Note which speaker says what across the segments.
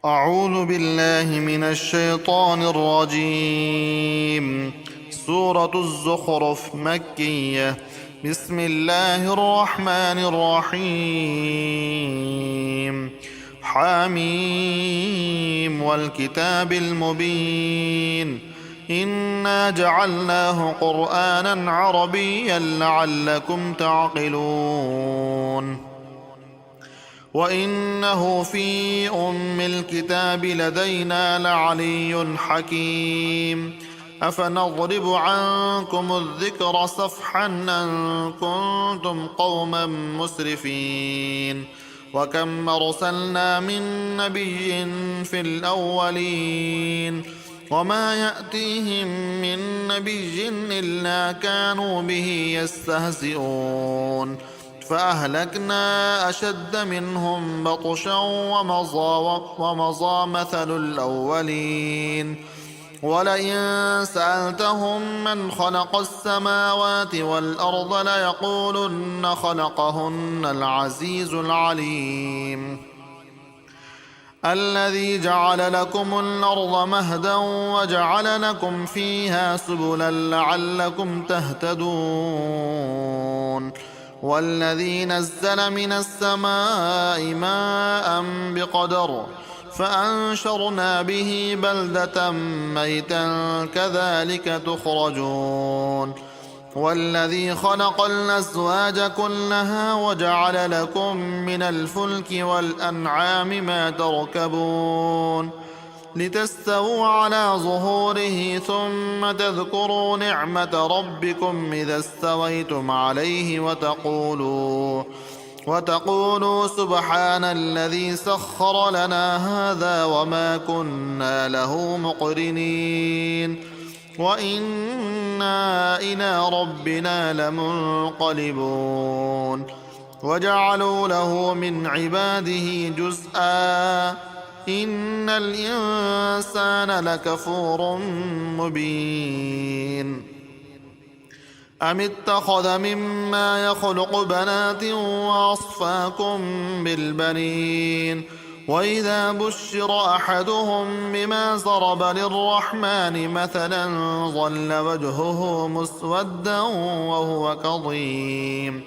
Speaker 1: أعوذ بالله من الشيطان الرجيم. سورة الزخرف مكية. بسم الله الرحمن الرحيم. حميم والكتاب المبين. إنا جعلناه قرآنا عربيا لعلكم تعقلون. وإنه في أم الكتاب لدينا لعلي حكيم. أفنضرب عنكم الذكر صفحا أن كنتم قوما مسرفين. وكم أرسلنا من نبي في الأولين وما يأتيهم من نبي إلا كانوا به يستهزئون. فأهلكنا أشد منهم بطشا ومضى مثل الأولين. ولئن سألتهم من خلق السماوات والأرض ليقولن خلقهن العزيز العليم. الذي جعل لكم الأرض مهدا وجعل لكم فيها سبلا لعلكم تهتدون. والذي نزل من السماء ماء بقدر فأنشرنا به بلدة ميتا كذلك تخرجون. والذي خلق الأزواج كلها وجعل لكم من الفلك والأنعام ما تركبون لتستووا على ظهوره ثم تذكروا نعمة ربكم إذا استويتم عليه وتقولوا سبحان الذي سخر لنا هذا وما كنا له مقرنين وإنا إلى ربنا لمنقلبون. وجعلوا له من عباده جزءا إن الإنسان لكفور مبين. أم اتخذ مما يخلق بنات وأصفاكم بالبنين وإذا بشر أحدهم بما ضرب للرحمن مثلا ظل وجهه مسودا وهو كظيم.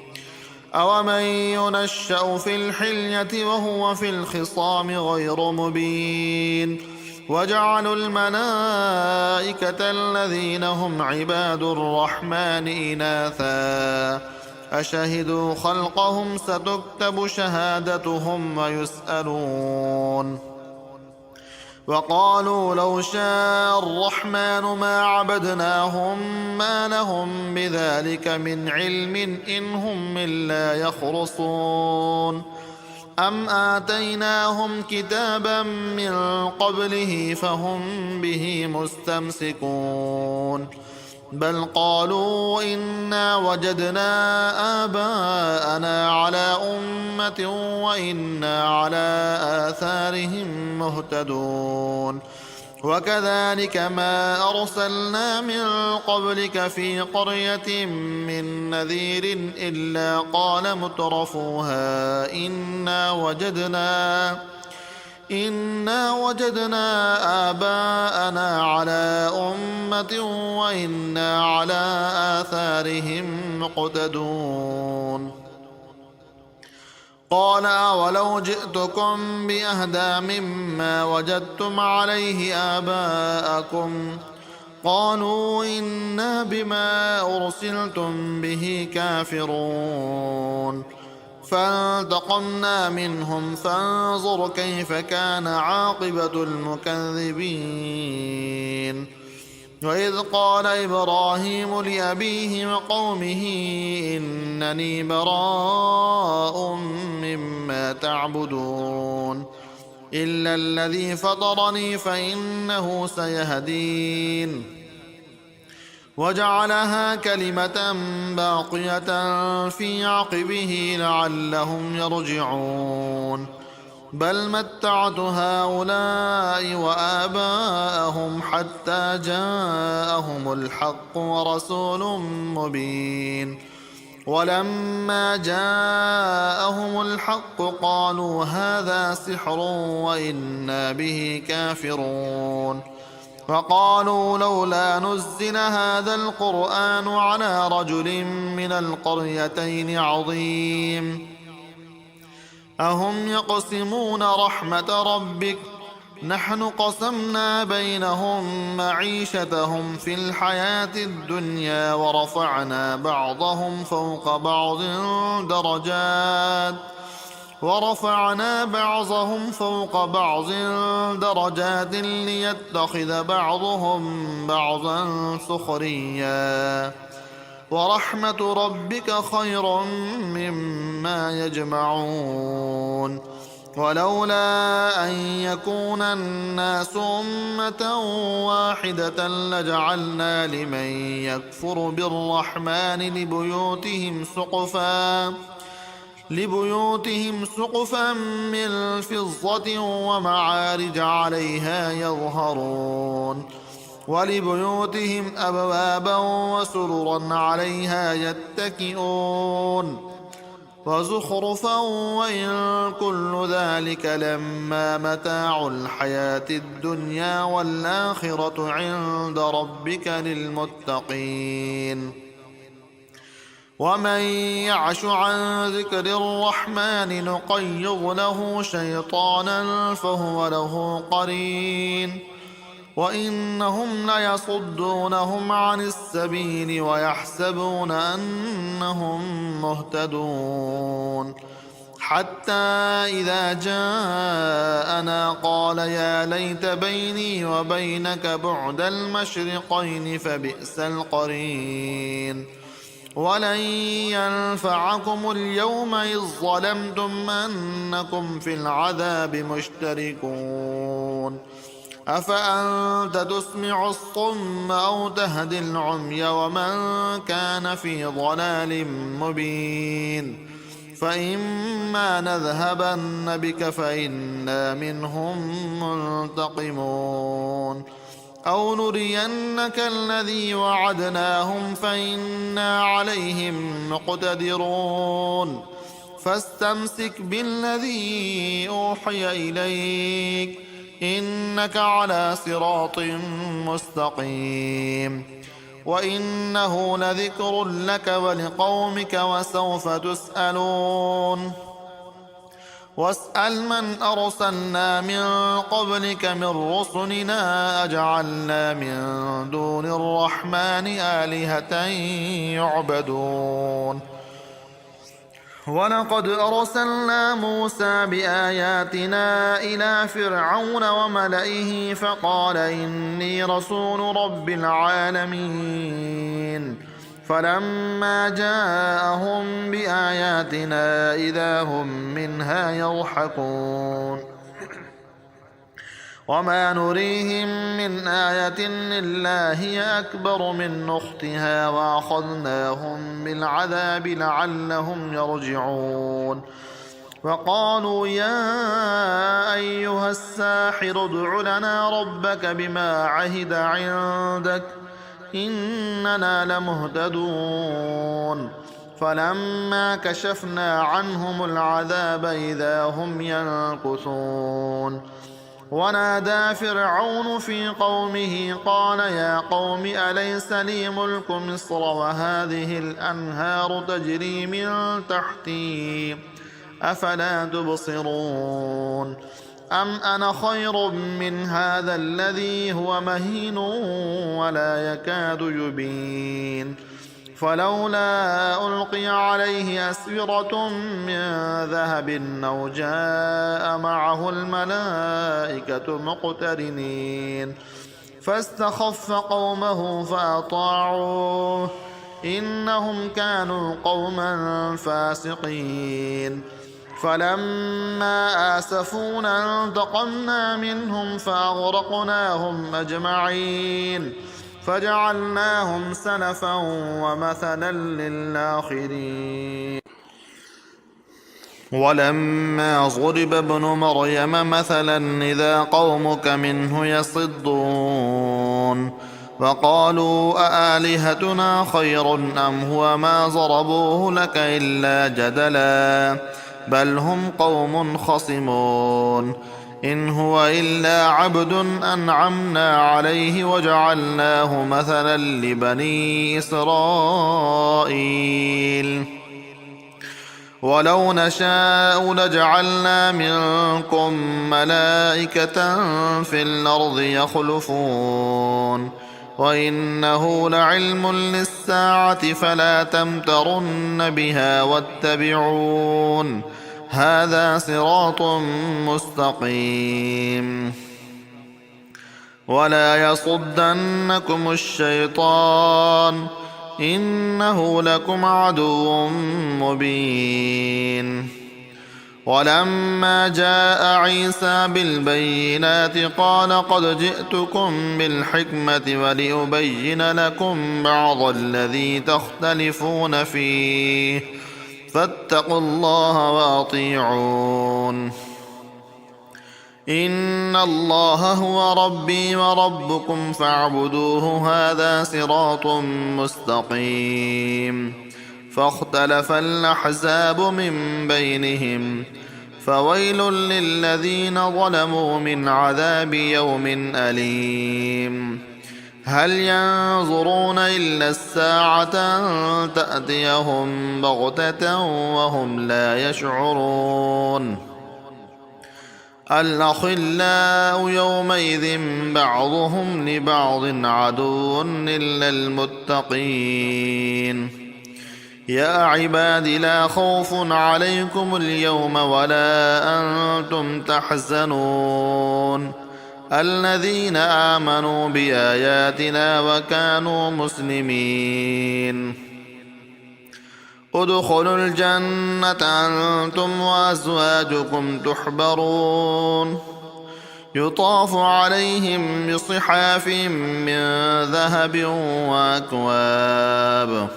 Speaker 1: أومن ينشأ في الحلية وهو في الخصام غير مبين. وجعلوا الملائكة الذين هم عباد الرحمن إناثا أشهدوا خلقهم ستكتب شهادتهم ويسألون. وقالوا لو شاء الرحمن ما عبدناهم ما لهم بذلك من علم إن هم إلا يخرصون. أم آتيناهم كتابا من قبله فهم به مستمسكون. بل قالوا إنا وجدنا آباءنا على أمة وإنا على آثارهم مهتدون. وكذلك ما أرسلنا من قبلك في قرية من نذير إلا قال مترفوها إنا وجدنا آباءنا على أمة وإنا على آثارهم مقتدون. قال أولو جئتكم بأهدى مما وجدتم عليه آباءكم قالوا إنا بما أرسلتم به كافرون. فانتقمنا منهم فانظر كيف كان عاقبة المكذبين. وإذ قال إبراهيم لأبيه وقومه إنني براء مما تعبدون إلا الذي فطرني فإنه سيهدين. وجعلها كلمة باقية في عقبه لعلهم يرجعون. بل متعت هؤلاء وآباءهم حتى جاءهم الحق ورسول مبين. ولما جاءهم الحق قالوا هذا سحر وإنا به كافرون فقالوا لولا نزل هذا القرآن على رجل من القريتين عظيم أهم يقسمون رحمة ربك نحن قسمنا بينهم معيشتهم في الحياة الدنيا ورفعنا بعضهم فوق بعض درجات ليتخذ بعضهم بعضا سخريا ورحمة ربك خير مما يجمعون ولولا أن يكون الناس أمة واحدة لجعلنا لمن يكفر بالرحمن لبيوتهم سقفا من فضة ومعارج عليها يظهرون ولبيوتهم أبوابا وسررا عليها يتكئون وزخرفا وإن كل ذلك لما متاع الحياة الدنيا والآخرة عند ربك للمتقين ومن يعش عن ذكر الرحمن نقيض له شيطانا فهو له قرين وإنهم ليصدونهم عن السبيل ويحسبون أنهم مهتدون حتى إذا جاءنا قال يا ليت بيني وبينك بعد المشرقين فبئس القرين ولن ينفعكم اليوم إذ ظلمتم أنكم في العذاب مشتركون أفأنت تسمع الصم أو تهدي العمي ومن كان في ضلال مبين فإما نذهبن بك فإنا منهم منتقمون أو نرينك الذي وعدناهم فإنا عليهم مقتدرون فاستمسك بالذي أوحي إليك إنك على صراط مستقيم وإنه لذكر لك ولقومك وسوف تسألون واسأل من أرسلنا من قبلك من رسلنا أجعلنا من دون الرحمن آلهة يعبدون ولقد أرسلنا موسى بآياتنا إلى فرعون وملئه فقال إني رسول رب العالمين فلما جاءهم بآياتنا إذا هم منها يضحكون وما نريهم من آية إلا هي أكبر من أختها وأخذناهم بالعذاب لعلهم يرجعون وقالوا يا أيها الساحر ادع لنا ربك بما عهد عندك إننا لمهتدون فلما كشفنا عنهم العذاب إذا هم ينكثون ونادى فرعون في قومه قال يا قوم أليس لي ملك مصر وهذه الأنهار تجري من تحتي أفلا تبصرون أم أنا خير من هذا الذي هو مهين ولا يكاد يبين فلولا ألقي عليه أسورة من ذهب أو جاء معه الملائكة مقترنين فاستخف قومه فأطاعوه إنهم كانوا قوما فاسقين فلما آسفونا انتقمنا منهم فأغرقناهم أجمعين فجعلناهم سلفا ومثلا للآخرين ولما ضرب ابن مريم مثلا إذا قومك منه يصدون وقالوا أآلهتنا خير أم هو ما ضربوه لك إلا جدلا بل هم قوم خصمون إن هو إلا عبد أنعمنا عليه وجعلناه مثلا لبني إسرائيل ولو نشاء لجعلنا منكم ملائكة في الأرض يخلفون وإنه لعلم للساعة فلا تمترن بها واتبعون هذا صراط مستقيم ولا يصدنكم الشيطان إنه لكم عدو مبين ولما جاء عيسى بالبينات قال قد جئتكم بالحكمة ولأبين لكم بعض الذي تختلفون فيه فاتقوا الله وأطيعون إن الله هو ربي وربكم فاعبدوه هذا صراط مستقيم فاختلف الأحزاب من بينهم فويل للذين ظلموا من عذاب يوم أليم هل ينظرون إلا الساعة أن تأتيهم بغتة وهم لا يشعرون الأخلاء يومئذ بعضهم لبعض عدو إلا المتقين يا عباد لا خوف عليكم اليوم ولا أنتم تحزنون الذين آمنوا بآياتنا وكانوا مسلمين ادخلوا الجنة أنتم وأزواجكم تحبرون يطاف عليهم بصحاف من ذهب وأكواب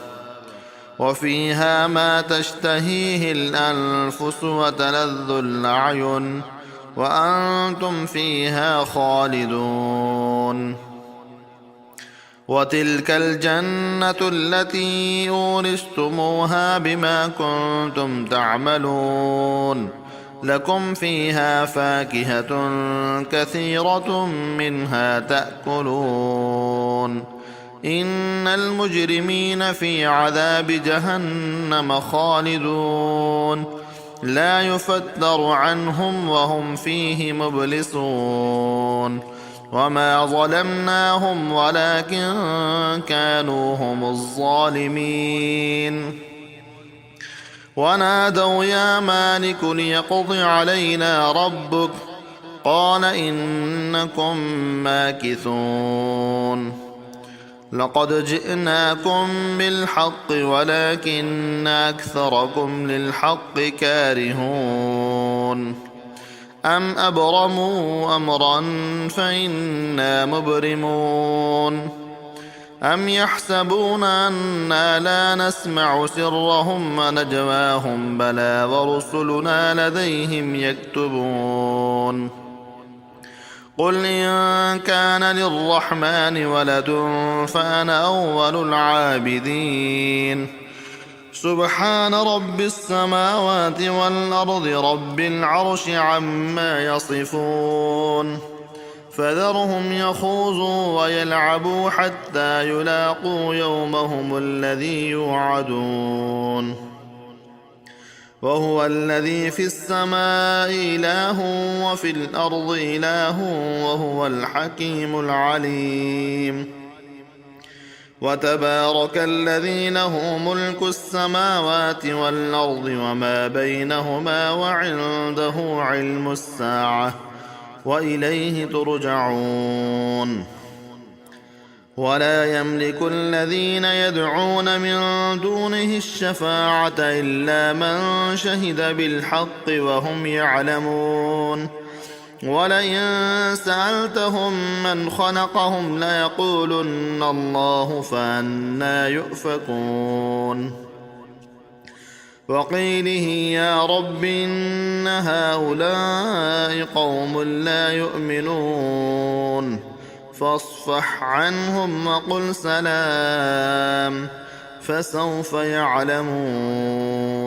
Speaker 1: وفيها ما تشتهيه الأنفس وتلذ الأعين وأنتم فيها خالدون وتلك الجنة التي أورثتموها بما كنتم تعملون لكم فيها فاكهة كثيرة منها تأكلون إن المجرمين في عذاب جهنم خالدون لا يفتر عنهم وهم فيه مبلسون وما ظلمناهم ولكن كانوا هم الظالمين ونادوا يا مالك ليقض علينا ربك قال إنكم ماكثون لقد جئناكم بالحق ولكن أكثركم للحق كارهون أم أبرموا أمرا فإنا مبرمون أم يحسبون أنا لا نسمع سرهم ونجواهم بلى ورسلنا لديهم يكتبون قل إن كان للرحمن ولد فأنا أول العابدين سبحان رب السماوات والأرض رب العرش عما يصفون فذرهم يخوضوا ويلعبوا حتى يلاقوا يومهم الذي يوعدون وهو الذي في السماء إله وفي الأرض إله وهو الحكيم العليم وتبارك الذي له ملك السماوات والأرض وما بينهما وعنده علم الساعة وإليه ترجعون ولا يملك الذين يدعون من دونه الشفاعة إلا من شهد بالحق وهم يعلمون ولئن سألتهم من خلقهم ليقولن الله فأنى يؤفكون وقيله يا رب إن هؤلاء قوم لا يؤمنون فاصفح عنهم وقل سلام فسوف يعلمون.